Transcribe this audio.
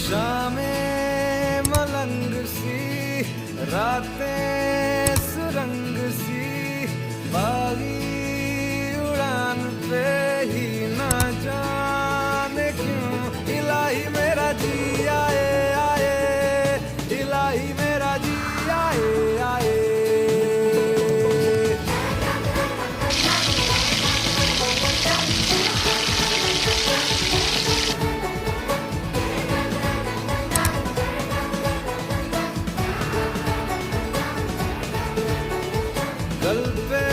शामें मलंग सी, रातें सुरंग सी, बागी उड़ान पे ही ना जाने क्यों इलाही मेरा जी आए आए, इलाही मेरा जी आए आए। गल पे